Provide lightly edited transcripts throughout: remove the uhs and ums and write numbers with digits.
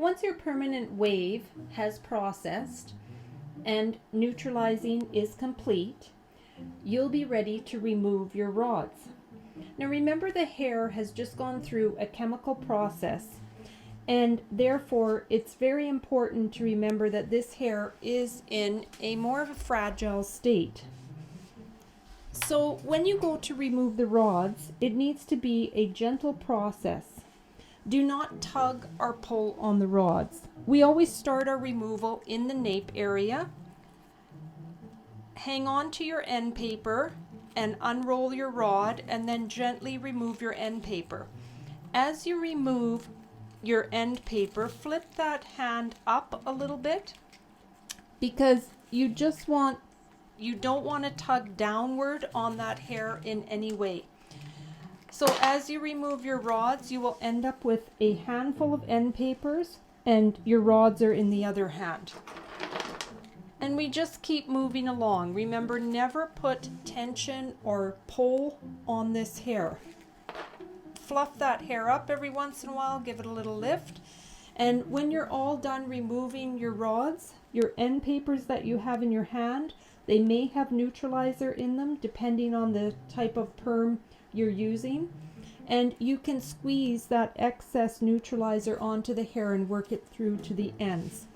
Once your permanent wave has processed and neutralizing is complete, you'll be ready to remove your rods. Now remember, the hair has just gone through a chemical process, and therefore it's very important to remember that this hair is in a more of a fragile state. So when you go to remove the rods, it needs to be a gentle process. Do not tug or pull on the rods. We always start our removal in the nape area. Hang on to your end paper and unroll your rod, and then gently remove your end paper. As you remove your end paper, flip that hand up a little bit, because you don't want to tug downward on that hair in any way. So as you remove your rods, you will end up with a handful of end papers and your rods are in the other hand. And we just keep moving along. Remember, never put tension or pull on this hair. Fluff that hair up every once in a while, give it a little lift. And when you're all done removing your rods, your end papers that you have in your hand, they may have neutralizer in them depending on the type of perm you're using. And you can squeeze that excess neutralizer onto the hair and work it through to the ends.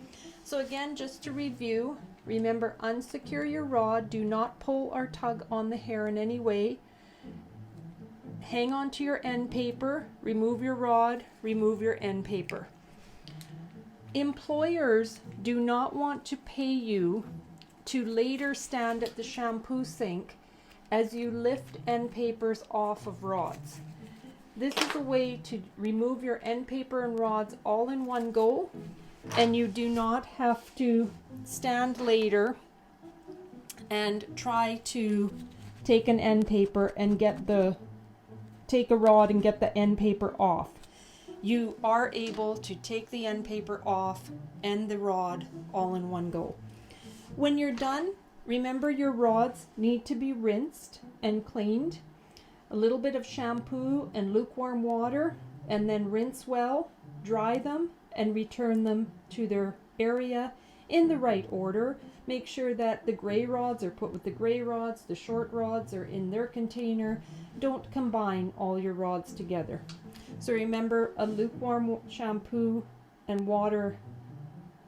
So again, just to review, remember, unsecure your rod, do not pull or tug on the hair in any way. Hang on to your end paper, remove your rod, remove your end paper. Employers do not want to pay you to later stand at the shampoo sink as you lift end papers off of rods. This is a way to remove your end paper and rods all in one go, and you do not have to stand later and try to take an end paper and take a rod and get the end paper off. You are able to take the end paper off and the rod all in one go. When you're done, remember, your rods need to be rinsed and cleaned. A little bit of shampoo and lukewarm water, and then rinse well, dry them, and return them to their area in the right order. Make sure that the gray rods are put with the gray rods, the short rods are in their container. Don't combine all your rods together. So remember, a lukewarm shampoo and water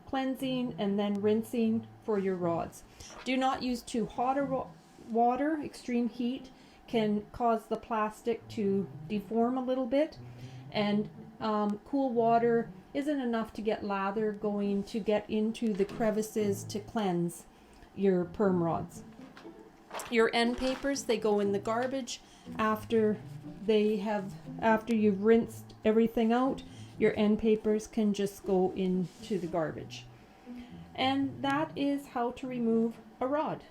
cleansing, and then rinsing for your rods. Do not use too hot a water. Extreme heat can cause the plastic to deform a little bit, and cool water isn't enough to get lather going to get into the crevices to cleanse your perm rods. Your end papers, they go in the garbage after you've rinsed everything out. Your end papers can just go into the garbage. And that is how to remove a rod.